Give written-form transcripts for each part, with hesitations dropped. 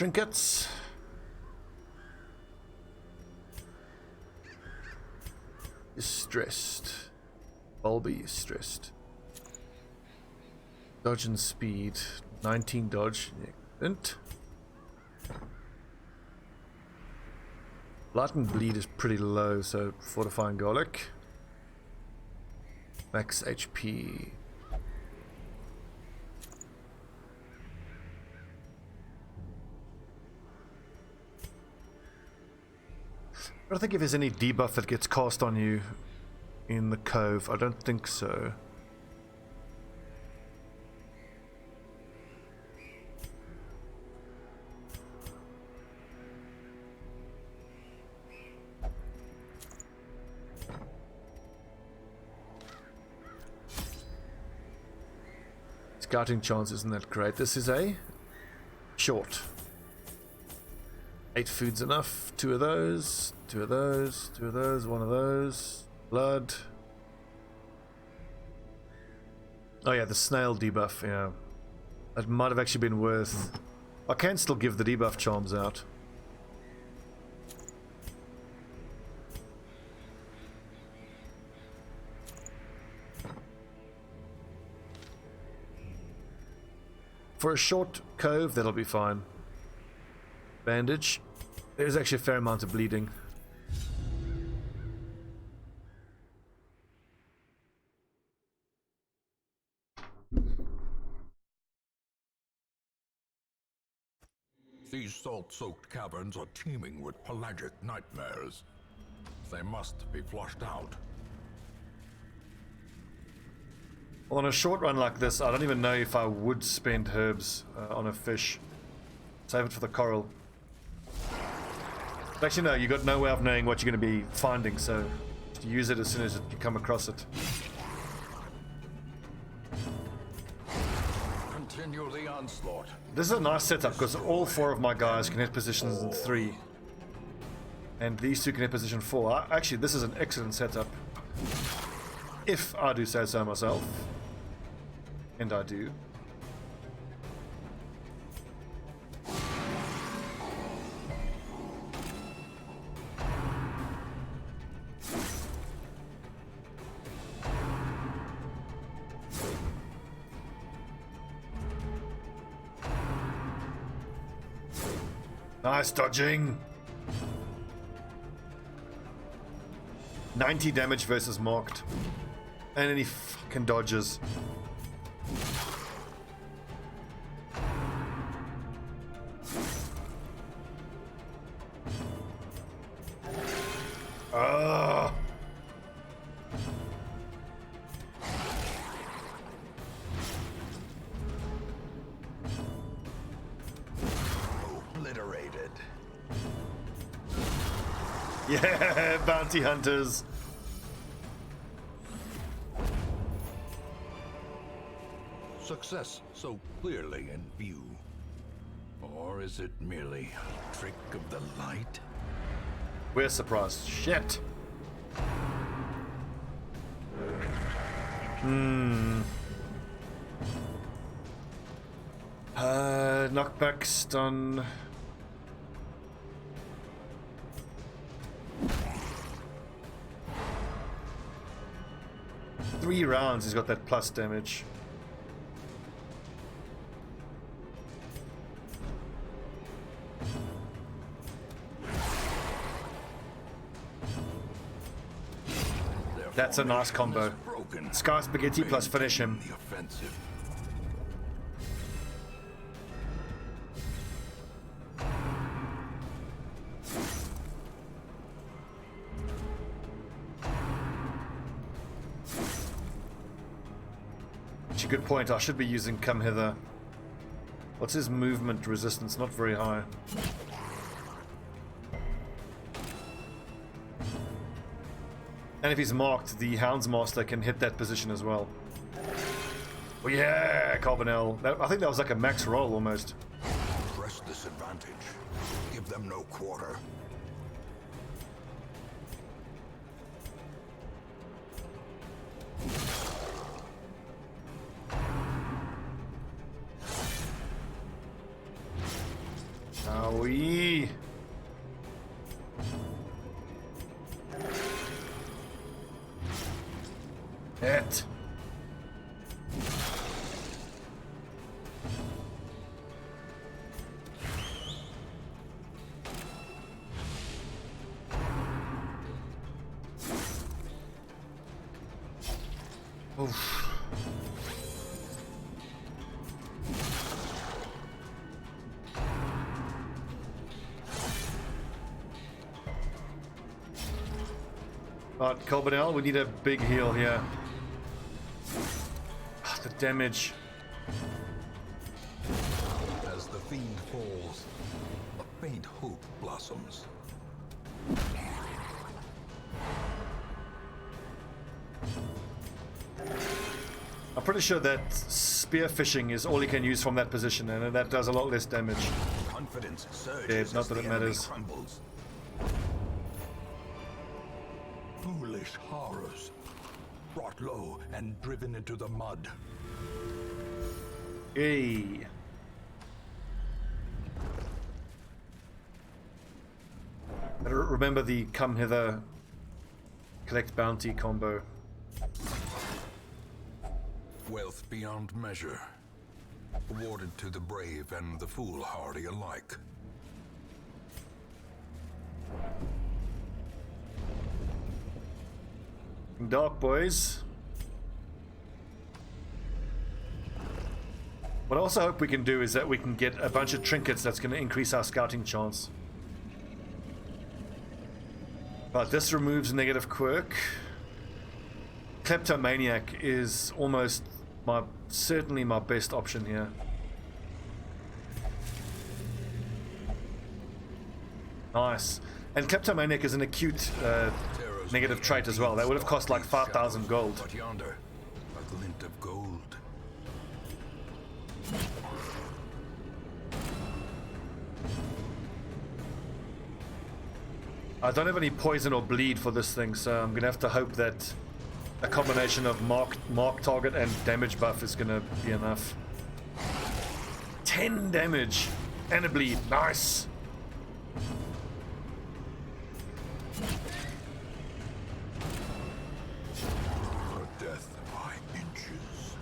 Trinkets. Is stressed. Bulby is stressed. Dodge and speed. 19 dodge. Excellent. Light and bleed is pretty low, so fortifying garlic. Max HP. I don't think if there's any debuff that gets cast on you in the cove. I don't think so. Scouting chance isn't that great. This is a short. 8 food's enough. 2 of those, 2 of those, 2 of those, 1 of those. Blood. Oh yeah, the snail debuff, yeah. That might have actually been worth... I can still give the debuff charms out. For a short cove, that'll be fine. Bandage. There's actually a fair amount of bleeding. These salt-soaked caverns are teeming with pelagic nightmares. They must be flushed out. On a short run like this, I don't even know if I would spend herbs on a fish. Save it for the coral. Actually, no, you got no way of knowing what you're going to be finding, so just use it as soon as you come across it. Continue the onslaught. This is a nice setup because all 4 of my guys can hit positions in 3. And these 2 can hit position 4. Actually, this is an excellent setup. If I do say so myself. And I do. Nice dodging. 90 damage versus marked. And any fucking dodges. Obliterated. Yeah, bounty hunters. Success so clearly in view. Or is it merely a trick of the light? We're surprised. Shit. Knockback, stun. Three rounds he's got that plus damage. That's a nice combo. Sky Spaghetti plus finish him. The offensive. It's a good point. I should be using Come Hither. What's his movement resistance? Not very high. And if he's marked, the Houndsmaster can hit that position as well. Oh yeah, Carbonell. I think that was like a max roll almost. Press disadvantage. Give them no quarter. Owie. It. Oof. Right, Colbinell, we need a big heal here. Ah, the damage. As the fiend falls, a faint hope blossoms. I'm pretty sure that spearfishing is all you can use from that position, and that does a lot less damage. Confidence surges. Yeah, not that it matters. Crumbles. Foolish horrors, brought low and driven into the mud. Hey. Remember the come hither, collect bounty combo. Wealth beyond measure, awarded to the brave and the foolhardy alike. Dark boys. What I also hope we can do is that we can get a bunch of trinkets that's going to increase our scouting chance. But this removes negative quirk. Kleptomaniac is almost certainly my best option here. Nice. And Kleptomaniac is an acute negative trait as well. That would have cost like 5,000 gold. But yonder, a glint of gold. I don't have any poison or bleed for this thing, so I'm gonna have to hope that a combination of mark target and damage buff is gonna be enough. 10 damage and a bleed. Nice. Death by inches.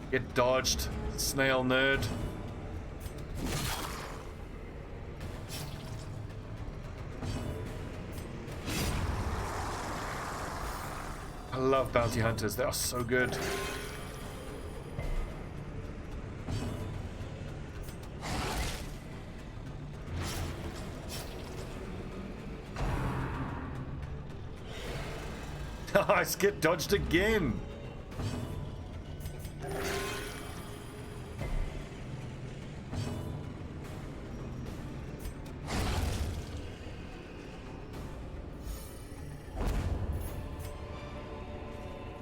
Get dodged, snail nerd. I love bounty hunters, they are so good. Nice, get dodged again.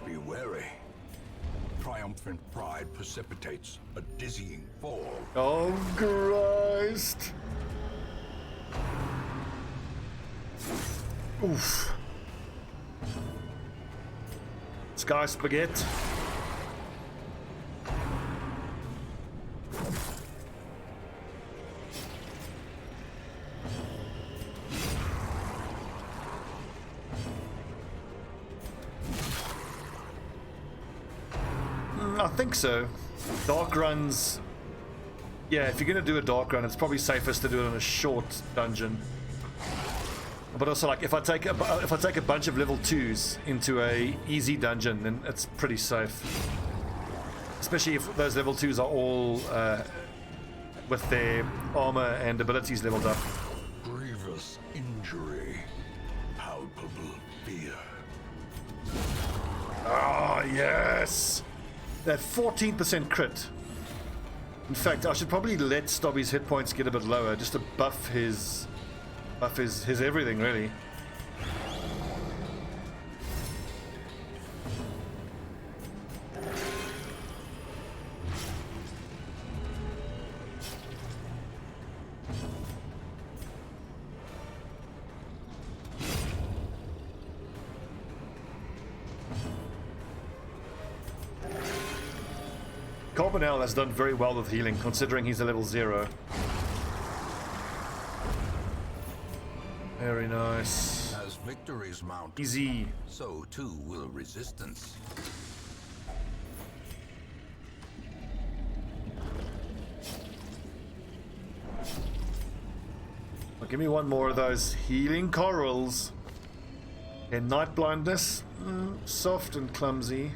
Be wary. Triumphant pride precipitates a dizzying fall. Oh, Christ. Oof. Sky spaghetti. I think so. Dark runs. Yeah, if you're gonna do a dark run, it's probably safest to do it in a short dungeon. But also, like, if I take a bunch of level 2s into a easy dungeon, then it's pretty safe. Especially if those level 2s are all with their armor and abilities leveled up. Grievous injury. Palpable fear. Ah, yes! That 14% crit. In fact, I should probably let Stobbie's hit points get a bit lower, just to buff his everything, really. Carbonell has done very well with healing, considering he's a level 0. Very nice. As victories mount, Easy. so too will resistance. Well, give me one more of those healing corals. Okay, night blindness, soft and clumsy.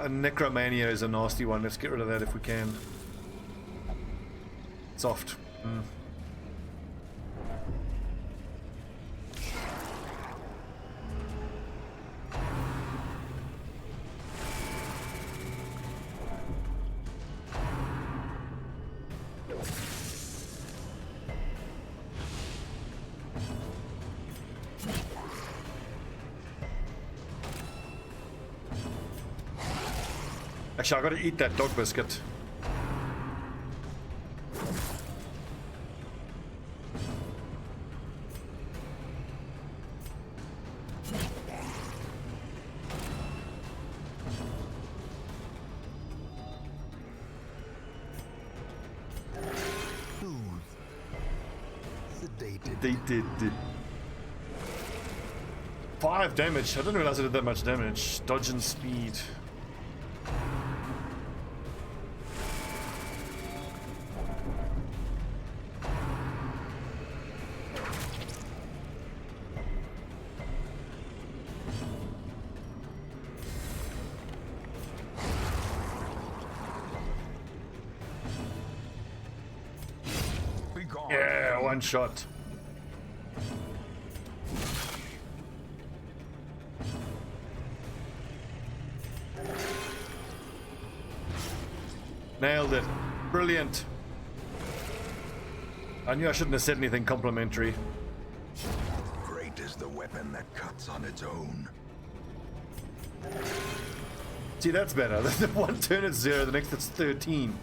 Necromania is a nasty one. Let's get rid of that if we can. Soft. Actually, I gotta eat that dog biscuit. They did. 5 damage. I didn't realize it did that much damage. Dodge and speed. Yeah, one shot. Nailed it. Brilliant. I knew I shouldn't have said anything complimentary. Great is the weapon that cuts on its own. See, that's better. The one turn it's 0, the next it's 13.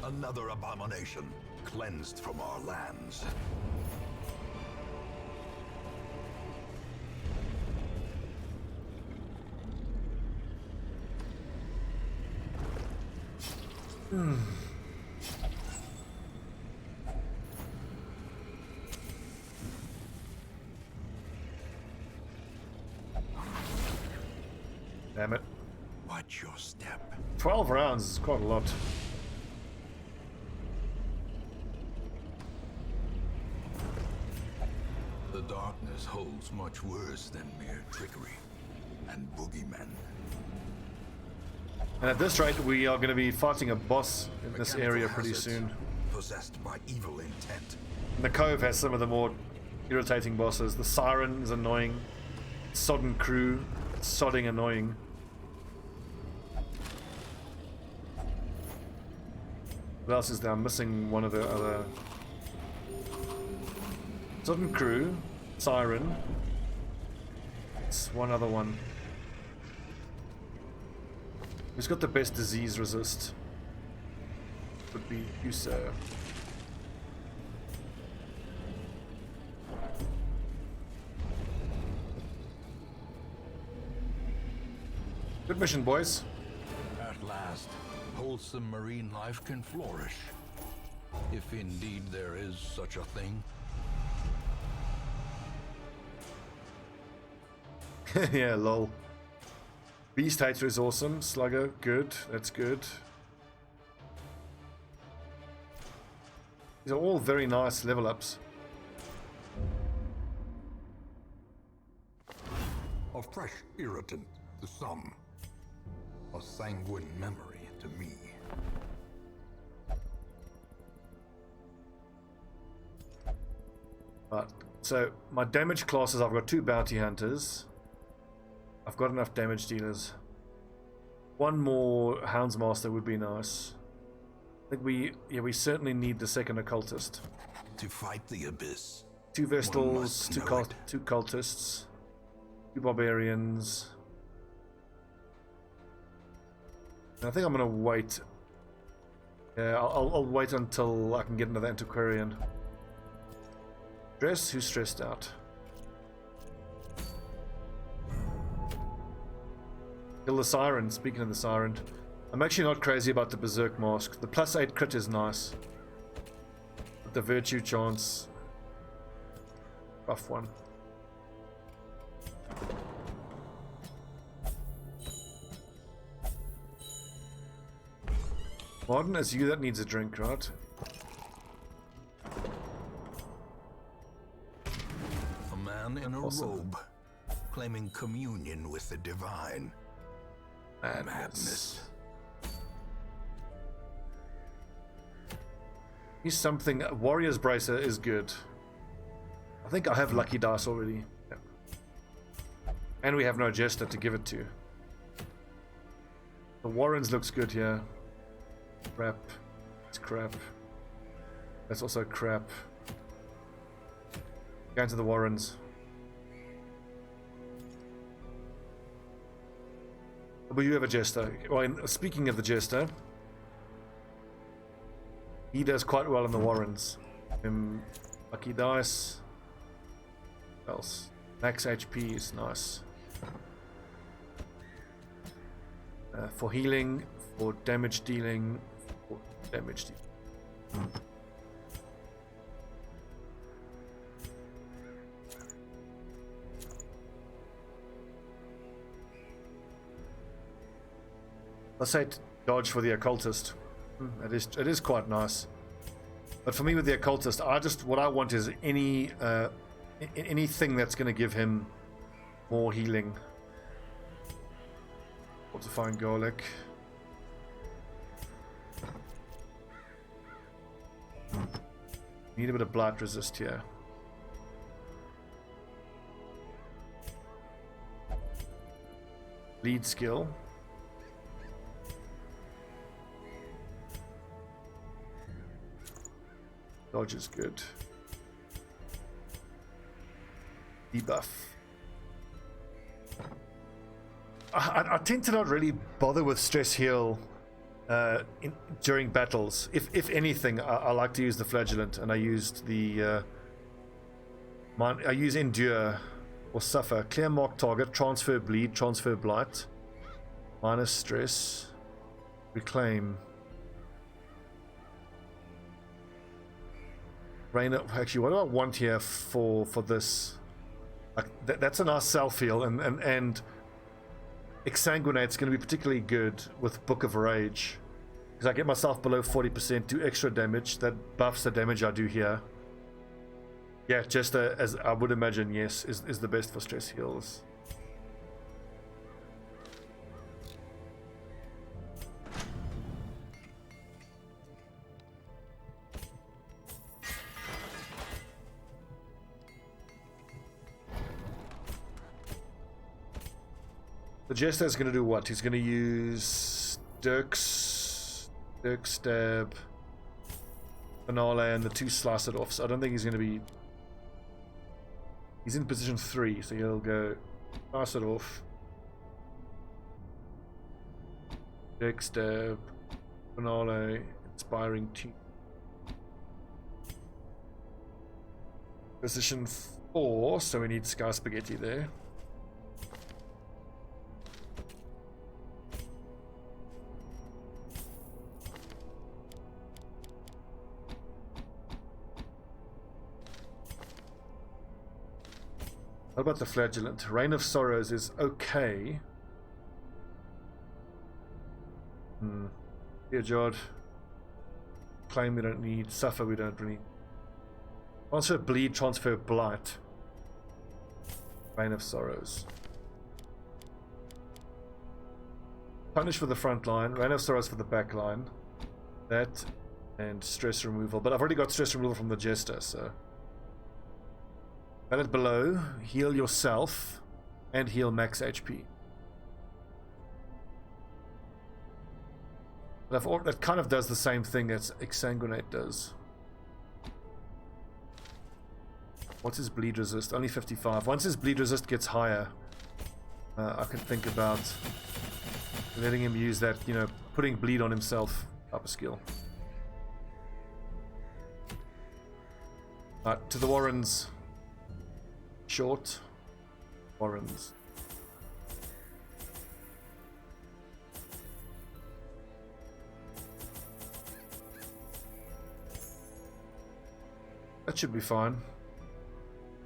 Another abomination cleansed from our lands. Damn it. Watch your step. 12 rounds is quite a lot. The darkness holds much worse than mere trickery and boogeymen. And at this rate, we are going to be fighting a boss in this Mechanical area pretty hazards soon. Possessed by evil intent. And the Cove has some of the more irritating bosses. The Siren is annoying. Sodden Crew, sodding annoying. What else is there? I'm missing one of the other. Sodden Crew, Siren. It's one other one. Who's got the best disease resist? Would be you, sir. Good mission, boys. At last, wholesome marine life can flourish. If indeed there is such a thing. Yeah, lol. Beast Hater is awesome. Slugger, good. That's good. These are all very nice level ups. A fresh irritant to some. A sanguine memory to me. Right. So my damage classes, I've got 2 bounty hunters. I've got enough damage dealers. One more Houndsmaster would be nice. I think we certainly need the second occultist. To fight the abyss. 2 Vestals, 2 cultists, 2 barbarians. And I think I'm gonna wait. Yeah, I'll wait until I can get another antiquarian. Stress? Who's stressed out? Kill the Siren. Speaking of the Siren, I'm actually not crazy about the Berserk Mask. The +8 crit is nice. But the Virtue chance, rough one. Martin, it's you that needs a drink, right? A man in a robe, claiming communion with the divine. Madness. He's something. Warrior's Bracer is good. I think I have Lucky Dice already. Yeah. And we have no Jester to give it to. The Warrens looks good here. Crap. It's crap. That's also crap. Go into the Warrens. But you have a Jester. Well, speaking of the Jester, he does quite well in the Warrens. Lucky Dice. What else? Max HP is nice. For healing, for damage dealing, for damage dealing. Let's say dodge for the occultist. It is quite nice. But for me with the occultist, what I want is anything that's going to give him more healing. Fortifying garlic. Need a bit of blight resist here. Lead skill. Dodge is good. Debuff. I tend to not really bother with stress heal during battles. If anything, I like to use the flagellant, and I used the I use endure or suffer. Clear mark target, transfer bleed, transfer blight, minus stress, reclaim. Actually, what do I want here for this? Like, that's a nice self heal, and Exsanguinate's going to be particularly good with Book of Rage, because I get myself below 40%, do extra damage that buffs the damage I do here. Yeah, just as I would imagine, yes, is the best for stress heals. The Jester is going to do what? He's going to use Dirk Stab, Finale, and the 2 Slice It Offs. I don't think he's going to be... He's in position 3, so he'll go Slice It Off, Dirk Stab, Finale, Inspiring 2. Position 4, so we need Sky Spaghetti there. What about the Flagellant? Reign of Sorrows is okay. Dear Jod. Claim we don't need. Suffer we don't really. Transfer Bleed, transfer Blight. Reign of Sorrows. Punish for the front line. Reign of Sorrows for the back line. That and stress removal. But I've already got stress removal from the Jester, so... Ballot below, heal yourself and heal max HP. But that kind of does the same thing as Exsanguinate does. What's his bleed resist? Only 55. Once his bleed resist gets higher, I can think about letting him use that, you know, putting bleed on himself type of skill. Right, to the Warrens. Short. Warrens. That should be fine.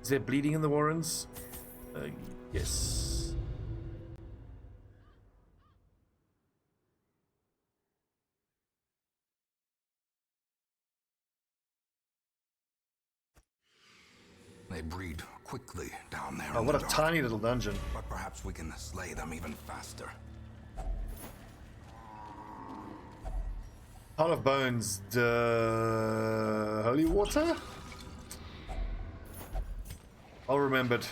Is there bleeding in the Warrens? Yes. They breed quickly down there. Oh, what a tiny little dungeon. But perhaps we can slay them even faster. Pile of bones. Holy water? I'll remember it.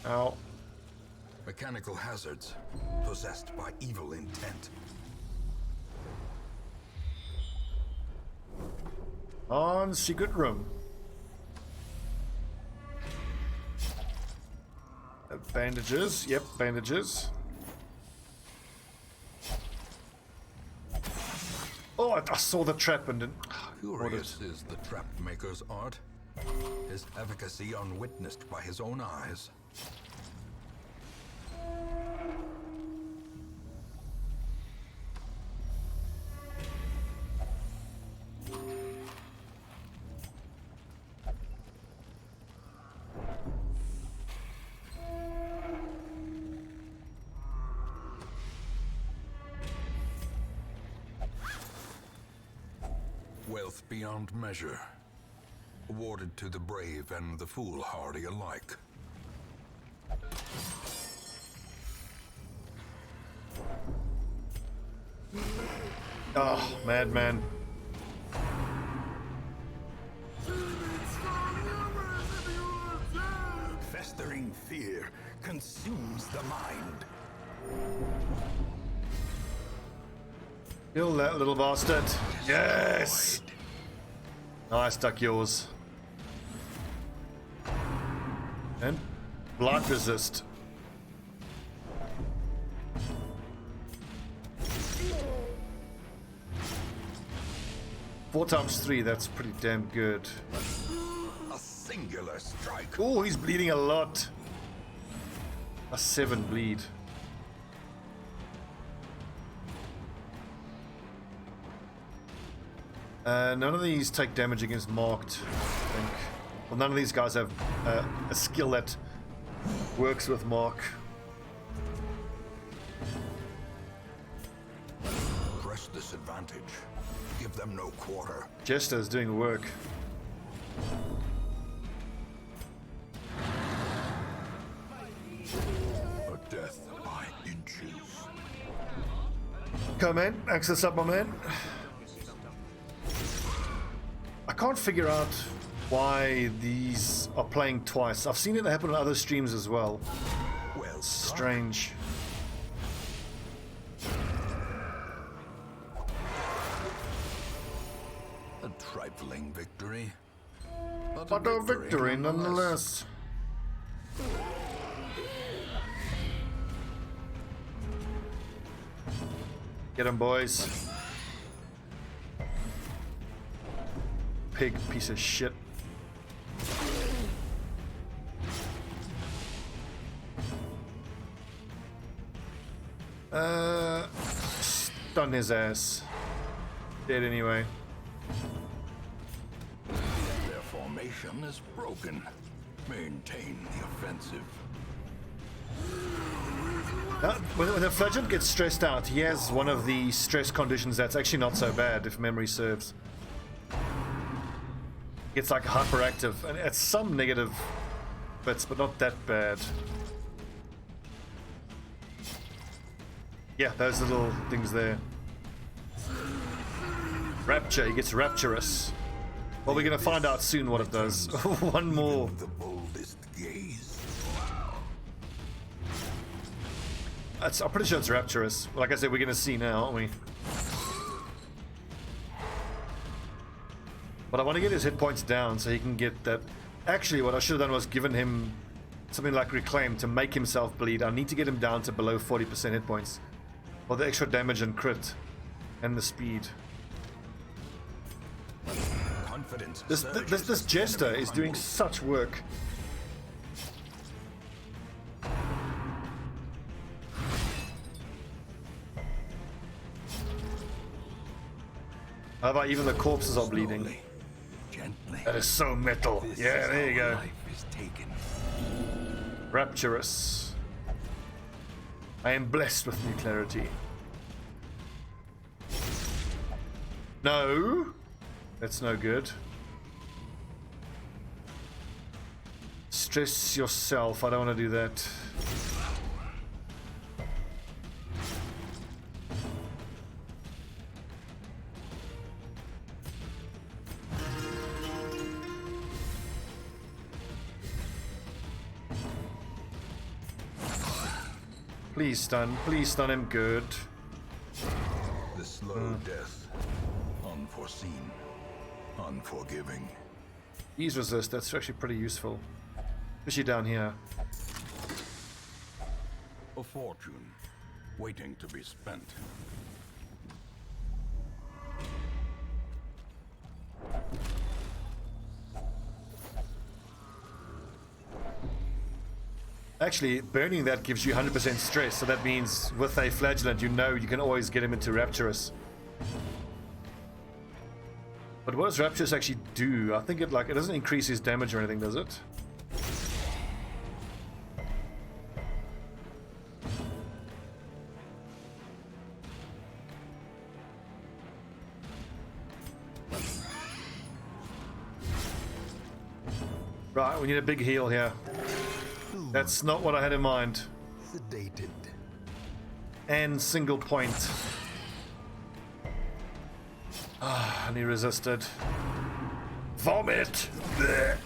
Ow. Mechanical hazards possessed by evil intent. On secret room. Bandages. Yep, bandages. Oh, I saw the trap and didn't. Curious is the trap maker's art. His efficacy unwitnessed by his own eyes. Wealth beyond measure, awarded to the brave and the foolhardy alike. Oh, madman. Festering fear consumes the mind. Kill that little bastard. Yes! Nice, duck yours. And blight resist. Four times 3, that's pretty damn good. A singular strike. Oh, he's bleeding a lot. A 7 bleed. None of these take damage against marked, I think. Well, none of these guys have a skill that works with mark. Press this advantage. Give them no quarter. Jester's doing work. A death by inches. Come in, access up, my man. I can't figure out why these are playing twice. I've seen it happen on other streams as well. Well, Strange. a trifling victory. But a victory nonetheless. Get him, boys. Pig piece of shit. Stun his ass. Dead anyway. Their formation is broken. Maintain the offensive. When the Flagent gets stressed out, he has one of the stress conditions that's actually not so bad, if memory serves. It's like hyperactive, and it's some negative bits, but not that bad. Yeah, those little things there. Rapture, he gets rapturous. Well, we're gonna find out soon what it does. One more. The boldest gaze. I'm pretty sure it's rapturous. Like I said, we're gonna see now, aren't we? But I want to get his hit points down so he can get that. Actually, what I should have done was given him something like Reclaim to make himself bleed. I need to get him down to below 40% hit points for the extra damage and crit and the speed. Confidence. This Jester is doing such work. How about even the corpses are bleeding? Slowly, gently. That is so metal. This Yeah, is there you how go. life is taken. Rapturous. I am blessed with new clarity. No, that's no good. Stress yourself. I don't want to do that. Please stun him good. The slow death, unforeseen, unforgiving. Ease resist, that's actually pretty useful. Especially down here. A fortune, waiting to be spent. Actually, burning that gives you 100% stress, so that means with a flagellant, you know you can always get him into Rapturous. But what does Rapturous actually do? I think it doesn't increase his damage or anything, does it? Right, we need a big heal here. That's not what I had in mind. Sedated. And single point. Ah, and he resisted. Vomit! Blech.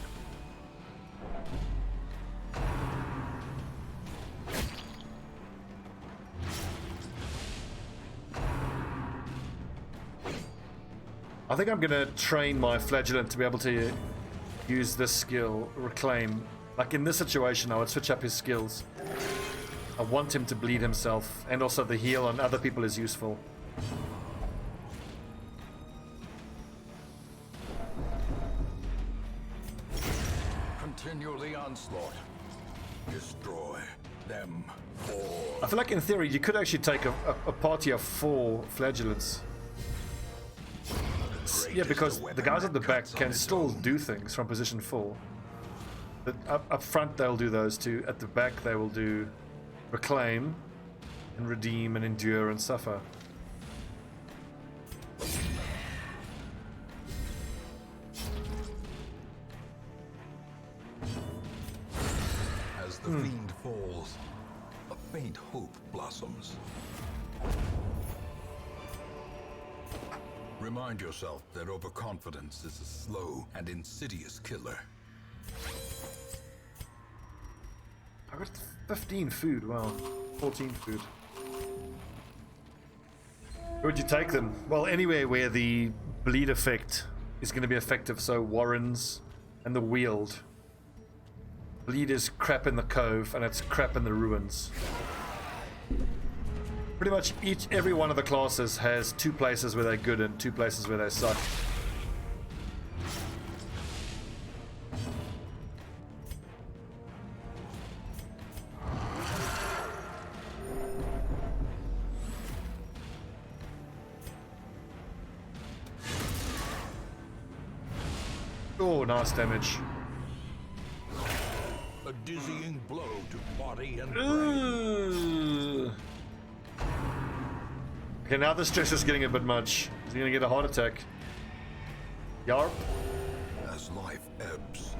I think I'm gonna train my flagellant to be able to use this skill, reclaim. Like in this situation, I would switch up his skills. I want him to bleed himself, and also the heal on other people is useful. Continue the onslaught. Destroy them all. I feel like in theory you could actually take a party of 4 flagellants. Yeah, because the guys at the back can still do things from position 4. But up front they'll do those two. At the back they will do reclaim and redeem and endure and suffer. As the fiend falls, a faint hope blossoms. Remind yourself that overconfidence is a slow and insidious killer. I got 15 food, wow. 14 food. Where would you take them? Well, anywhere where the bleed effect is going to be effective, so Warrens and the Weald. Bleed is crap in the Cove, and it's crap in the Ruins. Pretty much every one of the classes has 2 places where they're good and 2 places where they suck. Oh, nice damage. A dizzying blow to body and brain. Okay, now the stress is getting a bit much. He's gonna get a heart attack. Yarp. As life ebbs,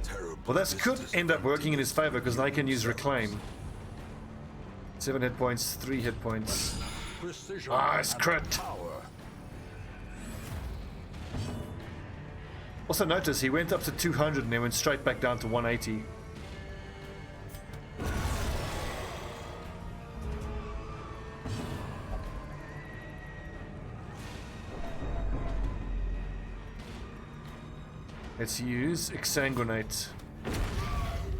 terrible. Well, this could is end up working in his favor because now he can use reclaim. 7 hit points, 3 hit points. precision Nice and crit. power. Also notice he went up to 200 and then went straight back down to 180. Let's use Exsanguinate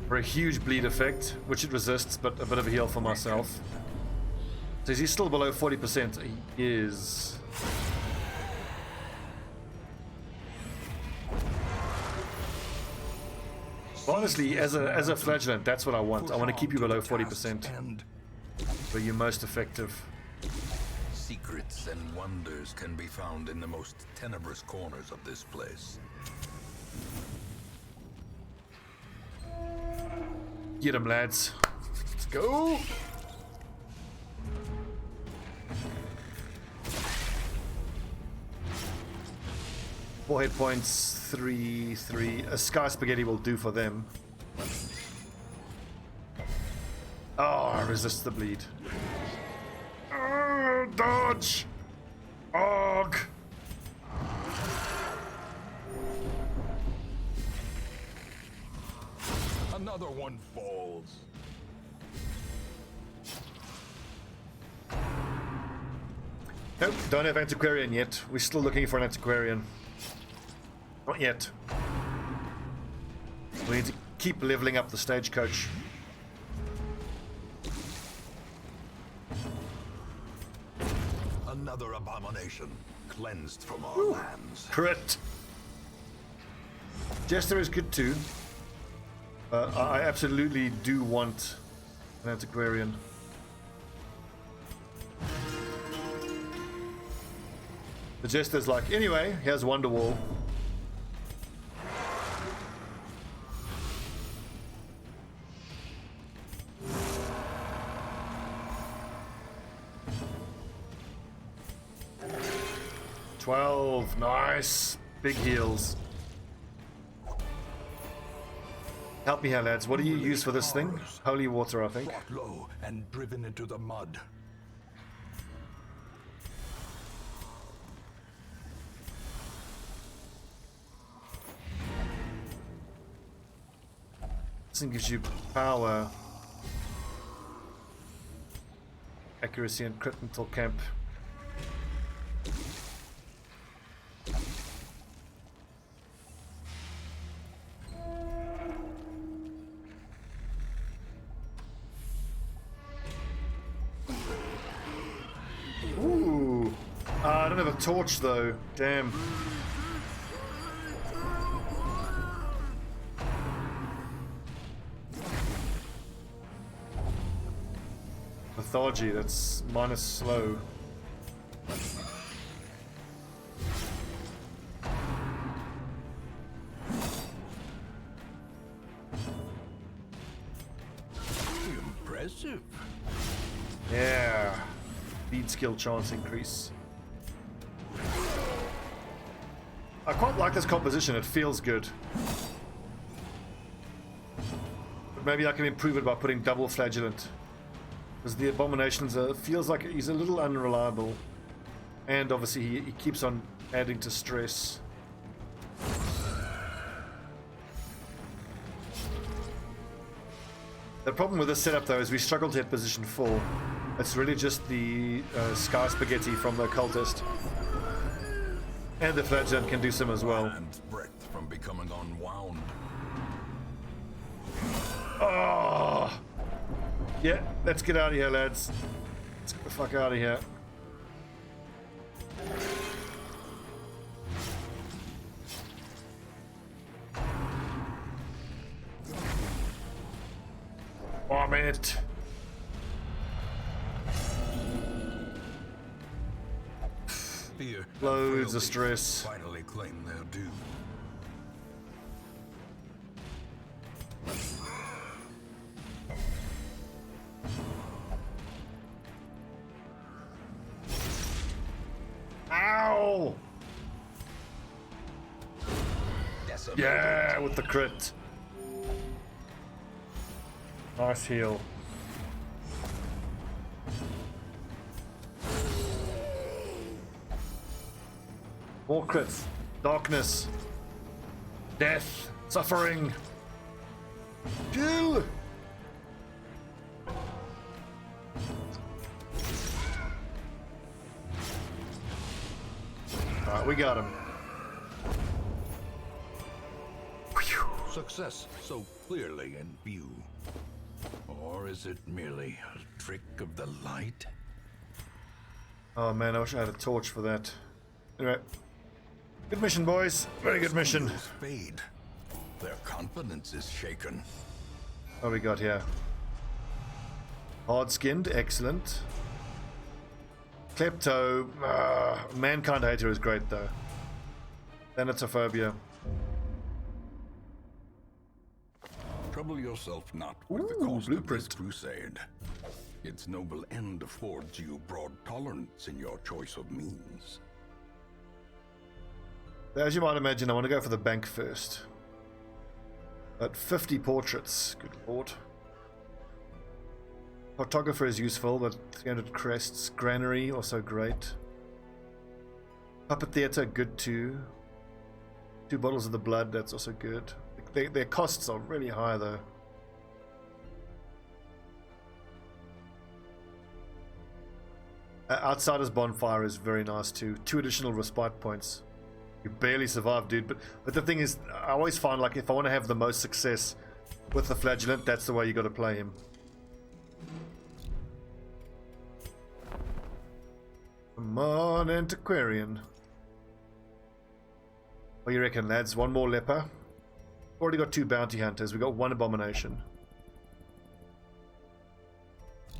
for a huge bleed effect, which it resists, but a bit of a heal for myself. So is he still below 40%? He is. Honestly, as a flagellant, that's what I want. I want to keep you below 40%, And so you're most effective. secrets and wonders can be found in the most tenebrous corners of this place. Get them, lads. Let's go. Four hit points, 3. A Sky Spaghetti will do for them. Oh, I resist the bleed. Oh, dodge! Og! Another one falls. Nope, don't have antiquarian yet. We're still looking for an antiquarian. Not yet. We need to keep leveling up the stagecoach. Another abomination cleansed from our lands. Crit! Jester is good too. I absolutely do want an antiquarian. The Jester's like, anyway, here's Wonderwall. Nice. Big heals. Help me here, lads. What do you use for this thing? Holy water, I think. Brought low and driven into the mud. This thing gives you power, accuracy, and crit until camp. I don't have a torch though. Damn. Lethargy, that's minus slow. Impressive. Yeah. Speed skill chance increase. I quite like this composition, it feels good. But maybe I can improve it by putting double flagellant. Because the abominations feels like he's a little unreliable. And obviously he keeps on adding to stress. The problem with this setup though is we struggle to hit position 4. It's really just the Sky Spaghetti from the cultist. And the flagellant can do some as well. And breath from becoming unwound. Oh! Yeah, let's get out of here, lads. Let's get the fuck out of here. Vomit! Fear Loads of stress. finally claim their due. Ow! Yeah, with the crit. Nice heal. More crits. Darkness. Death. Suffering. Kill! Alright, we got him. Success so clearly in view. Or is it merely a trick of the light? Oh man, I wish I had a torch for that. Anyway. Good mission, boys. Very good mission. Fade. Their confidence is shaken. What we got here? Hard-skinned, excellent. Klepto, Mankind Hater is great though. Thanatophobia. Trouble yourself not with the cost of this crusade. Its noble end affords you broad tolerance in your choice of means. As you might imagine, I want to go for the bank first. But 50 portraits, good lord. Photographer is useful, but 300 crests. Granary, also great. Puppet Theatre, good too. 2 bottles of the blood, that's also good. Their costs are really high though. Outsider's Bonfire is very nice too. 2 additional respite points. You barely survive, dude. But the thing is, I always find like if I want to have the most success with the Flagellant, that's the way you got to play him. Come on, Antiquarian. What do you reckon, lads? 1 more leper? Already got 2 bounty hunters. We got 1 abomination.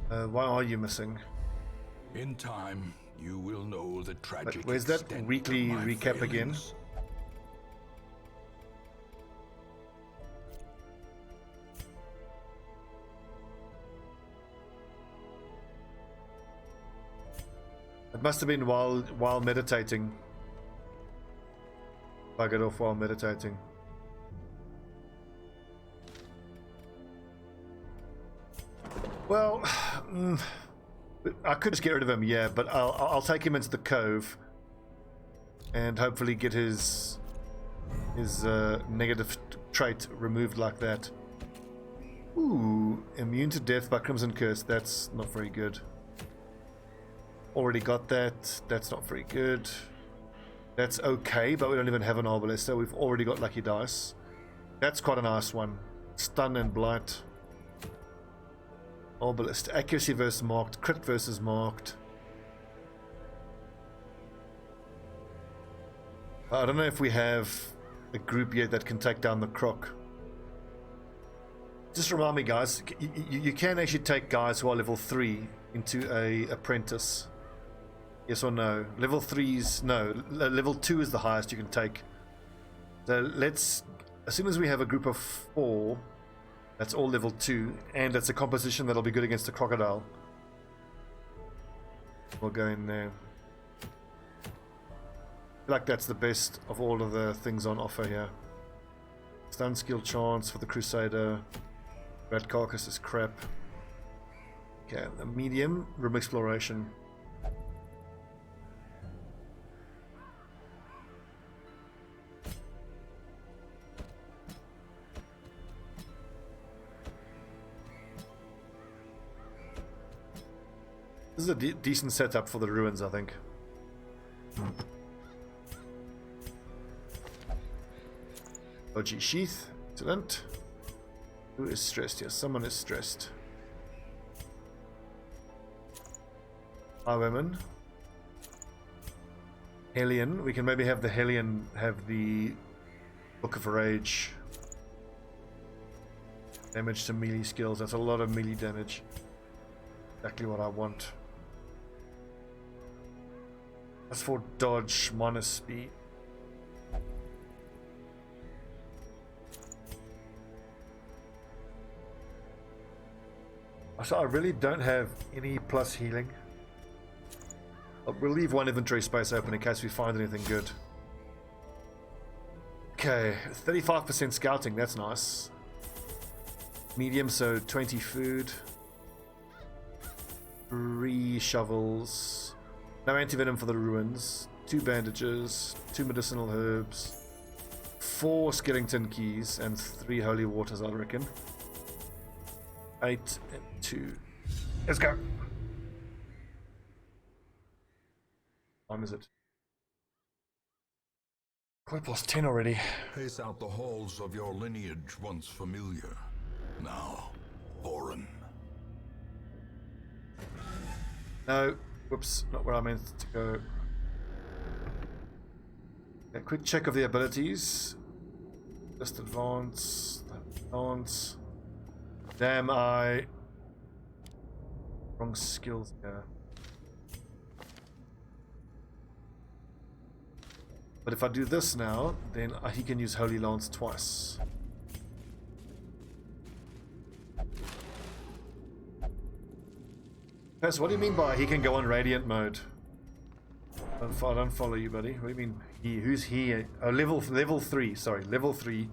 Why are you missing? In time, you will know the tragic. Wait, where's that weekly recap again? It must have been while meditating. I got off while meditating. Well, I could just get rid of him, yeah, but I'll take him into the cove and hopefully get his negative trait removed like that. Ooh, immune to death by Crimson Curse. That's not very good. Already got that. That's not very good. That's okay, but we don't even have an Arbalester. We've already got Lucky Dice. That's quite a nice one. Stun and Blight. Arbalest. Accuracy versus marked. Crypt versus marked. I don't know if we have a group yet that can take down the croc. Just remind me, guys, you can actually take guys who are level 3 into a apprentice. Yes or no? Level 3's no. Level 2 is the highest you can take. So let's, as soon as we have a group of 4, that's all level 2, and it's a composition that'll be good against a crocodile. We'll go in there. I feel like that's the best of all of the things on offer here. Stun skill chance for the Crusader. Red Carcass is crap. Okay, the medium, room exploration. This is a decent setup for the ruins, I think. OG Sheath, excellent. Who is stressed here? Someone is stressed. Highwayman. Hellion. We can maybe have the Hellion have the Book of Rage. Damage to melee skills. That's a lot of melee damage. Exactly what I want. That's for dodge minus speed. So I really don't have any plus healing. We'll leave 1 inventory space open in case we find anything good. Okay, 35% scouting, that's nice. Medium, so 20 food. 3 shovels. No antivenom for the ruins. 2 bandages. 2 medicinal herbs. 4 skeleton keys and 3 holy waters, I reckon. 8 and 2. Let's go. What time is it? 10 already. Pace out the halls of your lineage once familiar, now foreign. No, whoops, not where I meant to go. A quick check of the abilities. Just advance. Damn, wrong skills here. But if I do this now, then he can use Holy Lance twice. So what do you mean by he can go on Radiant mode? I don't follow you, buddy. What do you mean? Who's he? Oh, level 3. Sorry, level 3,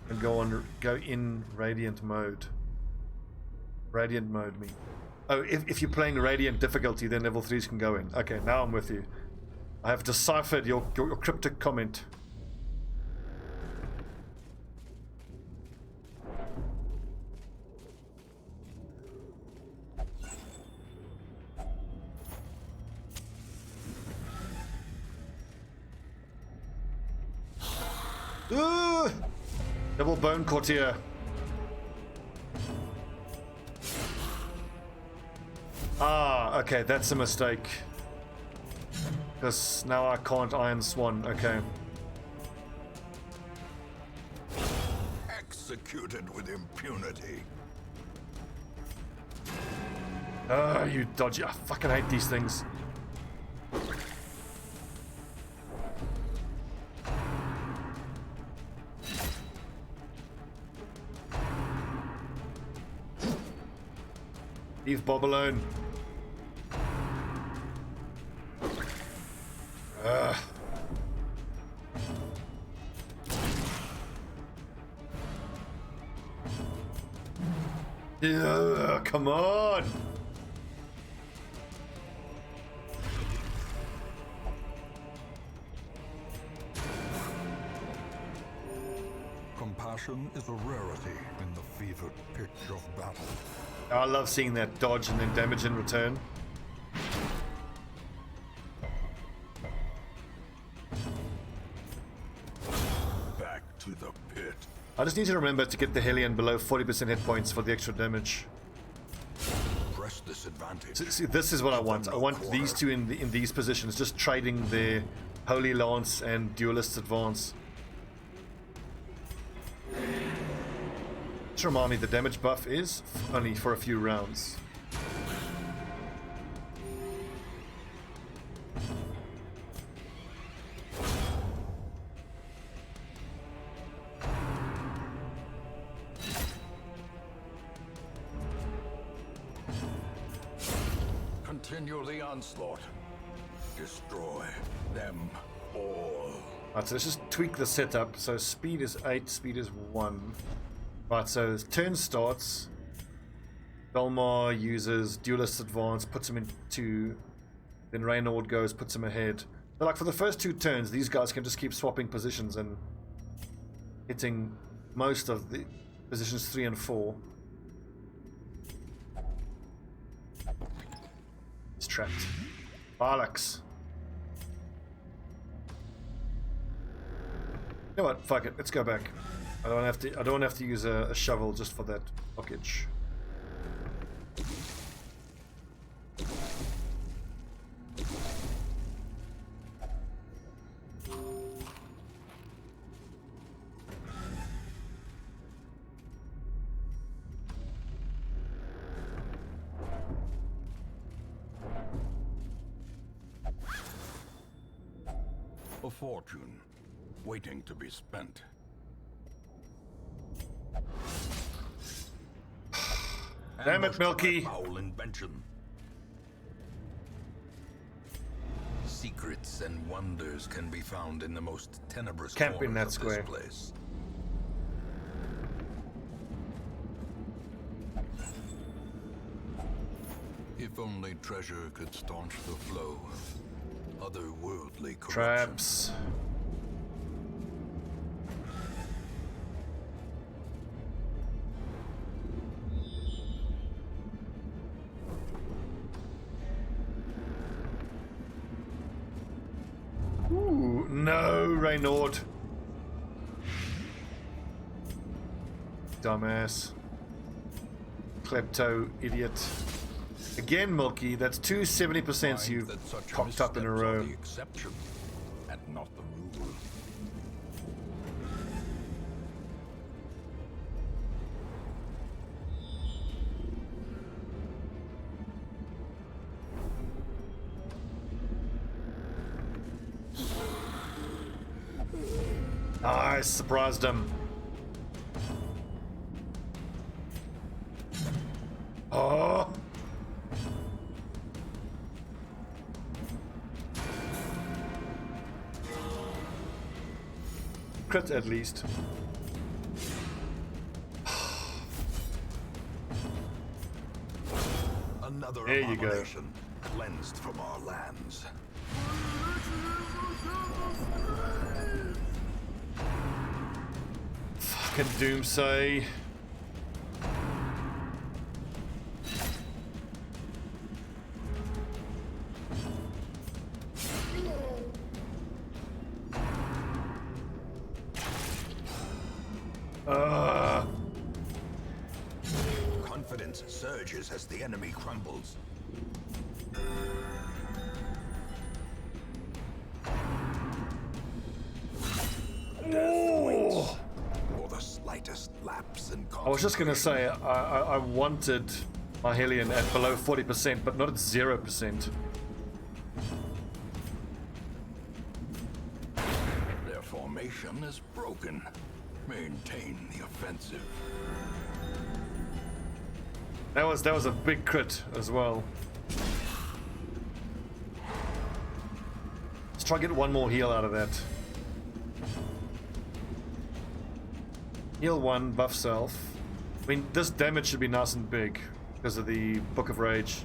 and go in Radiant mode. Radiant mode mean? Oh, if you're playing Radiant difficulty, then level 3s can go in. Okay, now I'm with you. I have deciphered your cryptic comment. Ooh! Double bone courtier. Ah, okay, that's a mistake. Because now I can't Iron Swan, okay. Executed with impunity. Ah, you dodgy. I fucking hate these things. Leave Bob alone. Yeah, come on. Compassion is a rarity in the fevered pitch of battle. I love seeing that dodge and then damage in return. Back to the pit. I just need to remember to get the Hellion below 40% hit points for the extra damage. Press this advantage. See, this is what I want. I want these two in these positions, just trading their Holy Lance and Duelist's Advance. Just remind me, the damage buff is only for a few rounds. Continue the onslaught. Destroy them all. Right, so let's just tweak the setup. So speed is 8, speed is 1. Right, so turn starts. Belmar uses Duelist's Advance, puts him in 2. Then Reynard goes, puts him ahead. So like for the first 2 turns, these guys can just keep swapping positions and hitting most of the positions 3 and 4. It's trapped. Barlacks. You know what? Fuck it. Let's go back. I don't have to use a shovel just for that blockage. A fortune waiting to be spent. Damn it, Milky! Foul invention. Secrets and wonders can be found in the most tenebrous Camp in corners that of square. this place. If only treasure could staunch the flow of otherworldly corruption. Traps. Ooh, no, Reynard. Dumbass. Klepto idiot. Again, Milky, that's 2 70% you've cocked up in a row. The exception and not the rule. I surprised him. Oh. Crit at least. Another There you go. abomination cleansed from our lands. Fucking doomsay. Confidence surges as the enemy crumbles. Oh. For the slightest lapse in I was just gonna say, I wanted my Hellion at below 40%, but not at 0%. Their formation is broken. Maintain the offensive. That was a big crit as well. Let's try and get one more heal out of that. Heal 1, buff self. I mean, this damage should be nice and big because of the Book of Rage.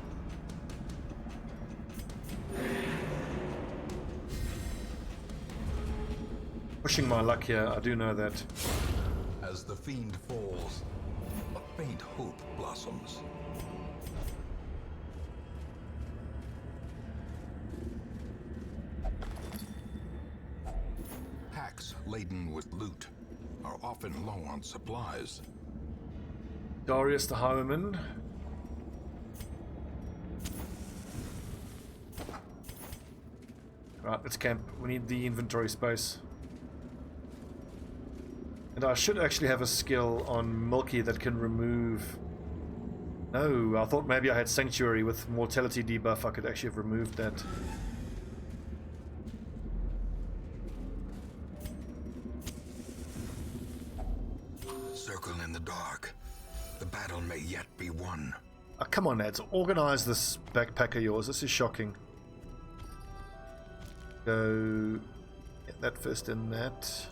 Pushing my luck here, I do know that. As the fiend falls, a faint hope blossoms. Packs laden with loot are often low on supplies. Darius the Highwayman. Right, let's camp. We need the inventory space. And I should actually have a skill on Milky that can remove... No, I thought maybe I had Sanctuary with mortality debuff. I could actually have removed that. Circle in the dark. The battle may yet be won. Oh, come on, lads. Organize this backpack of yours. This is shocking. Go... Get that first in that.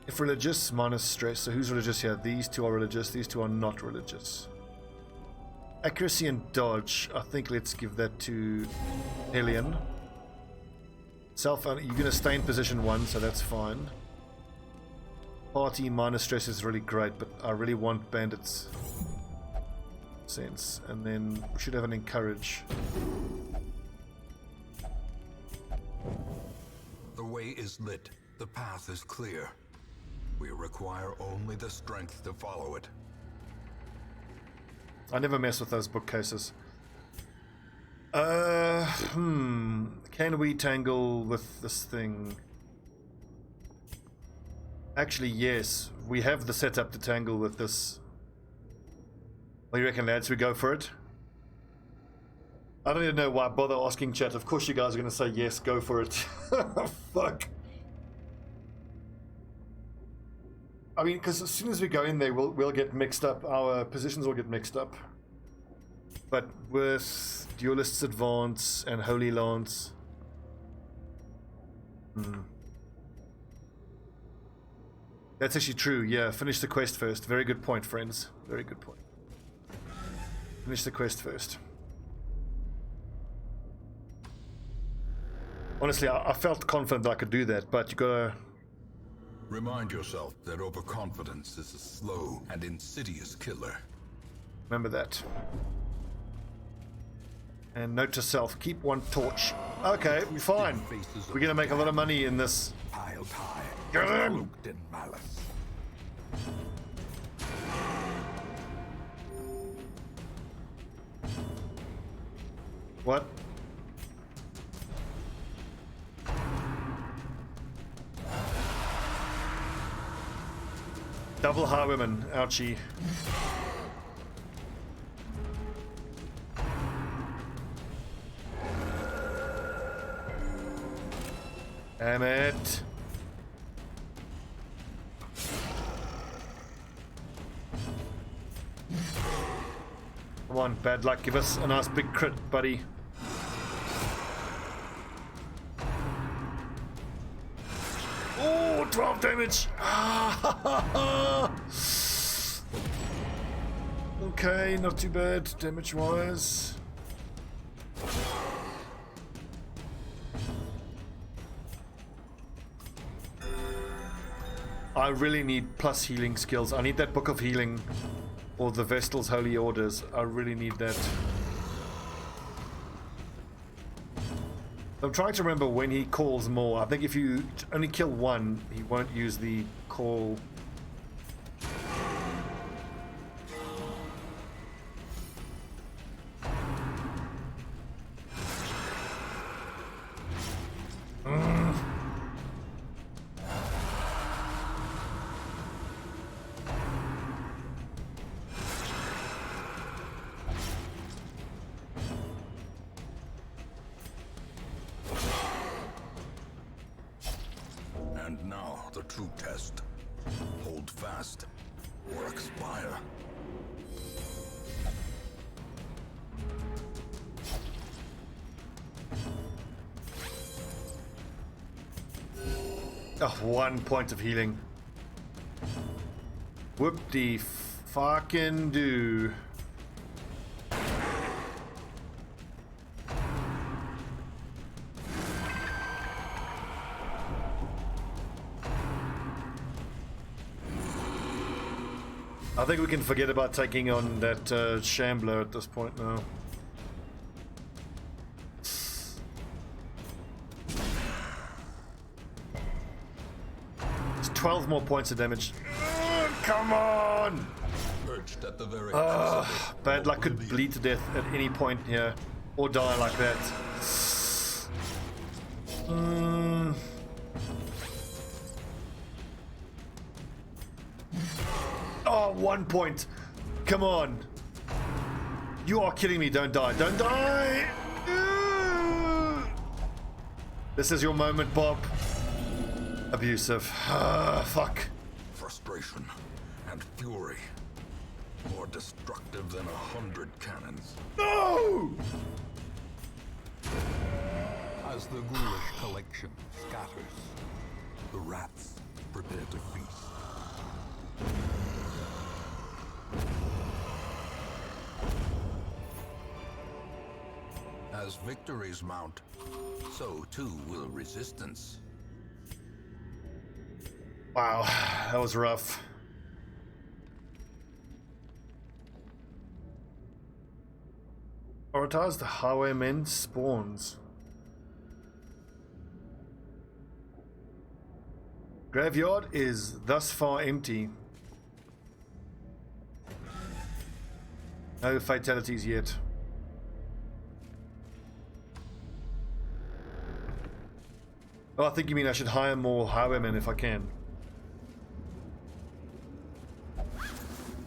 If religious, minus stress. So who's religious here? These two are religious. These two are not religious. Accuracy and dodge. I think let's give that to Hellion. Self, you're going to stay in position 1, so that's fine. Party minus stress is really great, but I really want bandits. Sense. And then we should have an encourage. The way is lit. The path is clear. We require only the strength to follow it. I never mess with those bookcases. Can we tangle with this thing? Actually, yes. We have the setup to tangle with this. What do you reckon, lads? We go for it? I don't even know why I bother asking chat. Of course you guys are going to say yes, go for it. Fuck. I mean, because as soon as we go in there, we'll get mixed up. Our positions will get mixed up. But with Duelist's Advance and Holy Lance... That's actually true, yeah. Finish the quest first. Very good point, friends. Very good point. Finish the quest first. Honestly, I felt confident I could do that, but you gotta... Remind yourself that overconfidence is a slow and insidious killer. Remember that. And note to self, keep one torch. Okay, we're fine. We're gonna make a lot of money in this. Piled high, Get in! cloaked in malice. What? Double highwayman, ouchie. Damn it. Come on, bad luck. Give us a nice big crit, buddy. Oh, 12 damage. Okay, not too bad damage-wise. I really need plus healing skills. I need that Book of Healing or the Vestal's Holy Orders. I really need that. I'm trying to remember when he calls more. I think if you only kill one, he won't use the call. And now, the true test. Hold fast, or expire. Oh, 1 point of healing. Whoop-de-fucking do. I think we can forget about taking on that Shambler at this point now. It's 12 more points of damage. Come on! Perched at the very Bad luck could bleed to death at any point here. Or die like that. Oh, 1 point. Come on. You are kidding me. Don't die. Don't die. This is your moment, Bob. Abusive. Fuck. Frustration and fury. More destructive than 100 cannons. No! As the ghoulish collection scatters, the rats prepare to feast. As victories mount, so too will resistance. Wow, that was rough. Prioritize the highwaymen spawns. Graveyard is thus far empty. No fatalities yet. Oh, I think you mean I should hire more highwaymen if I can.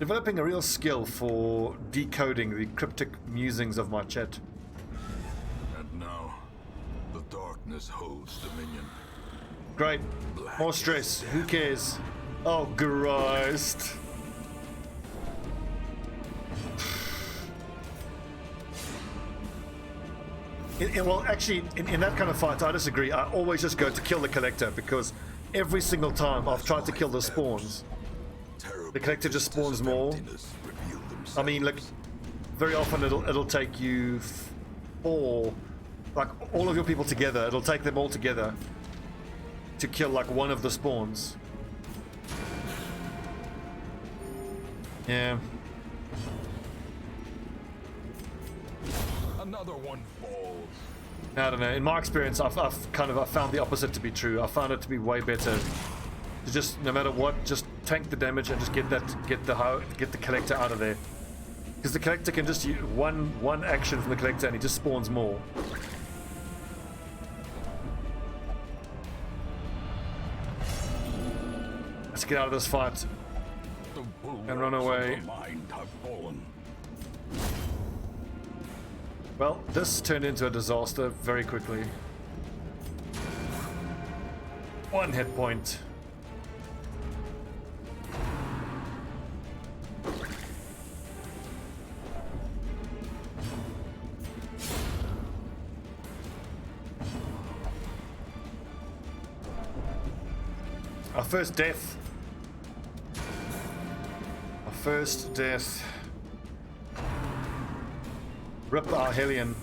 Developing a real skill for decoding the cryptic musings of my chat. And now, the darkness holds dominion. Great. More stress. Who cares? Oh, Christ. Well, actually, in that kind of fight, I disagree. I always just go to kill the collector because every single time I've tried to kill the spawns, the collector just spawns more. I mean, like, very often it'll take you four, like all of your people together. It'll take them all together to kill like one of the spawns. Yeah. Another one falls. I don't know. In my experience, I've found the opposite to be true. I found it to be way better to just, no matter what, just tank the damage and just get the collector out of there. Because the collector can just use one action from the collector and he just spawns more. Let's get out of this fight and run away. Well, this turned into a disaster very quickly. 1 hit point. Our first death. Our first death. Rip our Hellion.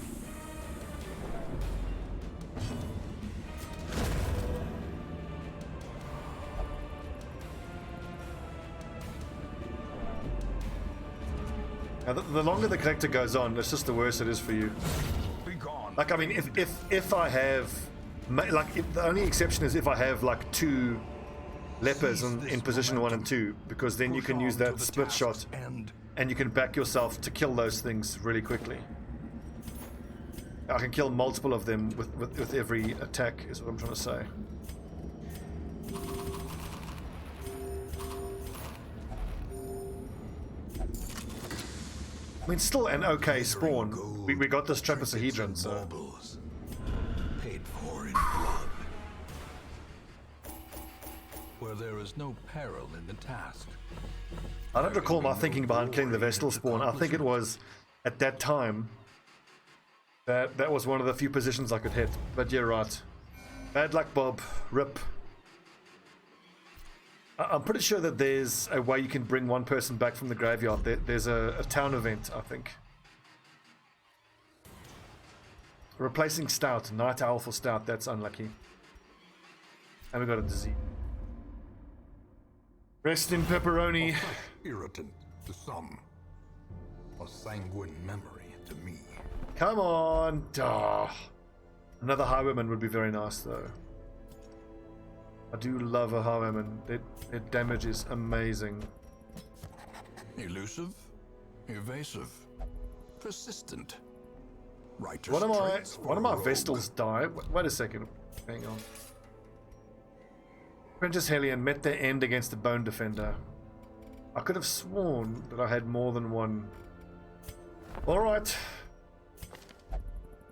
Now, the longer the character goes on, it's just the worse it is for you. Be gone. Like, I mean, if I have, the only exception is if I have like 2 lepers in position 1 and 2, because then you can use that split shot and you can back yourself to kill those things really quickly. I can kill multiple of them with every attack, is what I'm trying to say. I mean, still an okay spawn. We got this trapezohedron, so... Paid for in blood. Where there is no peril in the task. I don't recall my thinking behind killing the Vestal spawn. I think it was, at that time, that was one of the few positions I could hit. But you're right. Bad luck, Bob. Rip. I'm pretty sure that there's a way you can bring one person back from the graveyard. There's a town event, I think. Replacing Stout. Night Owl for Stout. That's unlucky. And we got a disease. Rest in pepperoni. Irritant to some. A sanguine memory to me. Come on. Oh. Another Highwayman would be very nice, though. I do love a Highwayman. Their damage is amazing. Elusive, evasive, persistent. Righteous One traits for of my a rogue. Vestals die. Wait a second. Hang on. Apprentice Hellion met their end against the Bone Defender. I could have sworn that I had more than one. Alright.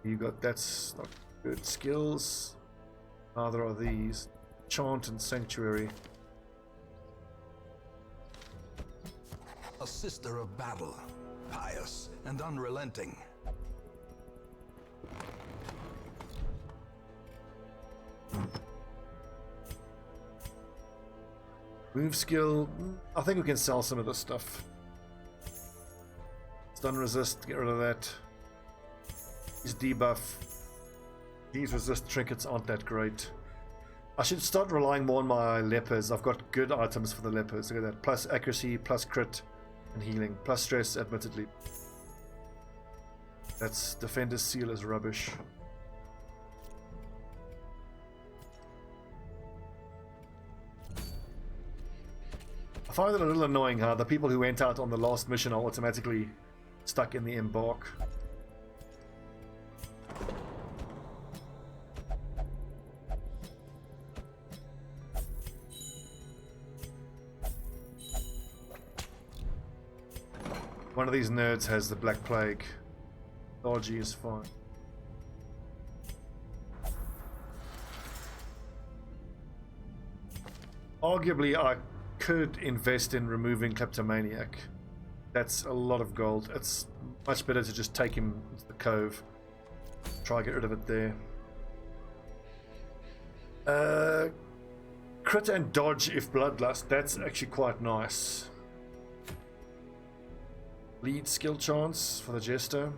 You got, that's not good. Skills. Neither are these. Chant and Sanctuary. A sister of battle, pious and unrelenting. Move skill. I think we can sell some of this stuff. Stun resist, get rid of that. These debuff. These resist trinkets aren't that great. I should start relying more on my lepers. I've got good items for the lepers. Look at that. Plus accuracy, plus crit, and healing. Plus stress, admittedly. That's Defender's Seal is rubbish. I find it a little annoying how the people who went out on the last mission are automatically stuck in the embark. One of these nerds has the Black Plague. Dodgy is fine. Arguably, I could invest in removing Kleptomaniac. That's a lot of gold. It's much better to just take him to the cove. Try to get rid of it there. Crit and dodge if bloodlust. That's actually quite nice. Lead skill chance for the Jester.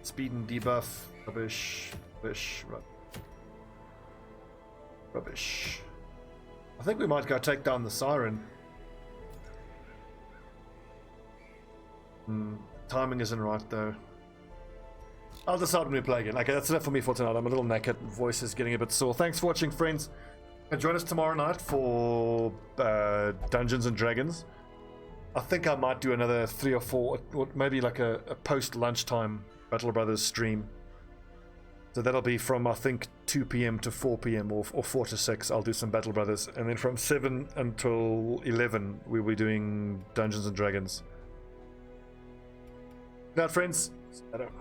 Speed and debuff. Rubbish. Rubbish. Rubbish. I think we might go take down the Siren. Timing isn't right though. I'll decide when we play again. Okay, that's enough for me for tonight. I'm a little knackered. Voice is getting a bit sore. Thanks for watching, friends. And join us tomorrow night for Dungeons and Dragons. I think I might do another 3 or 4, or maybe like a post-lunchtime Battle Brothers stream. So that'll be from, I think, 2 p.m. to 4 p.m. or 4 to 6. I'll do some Battle Brothers. And then from 7 until 11, we'll be doing Dungeons and Dragons. Good night, friends. Shut up.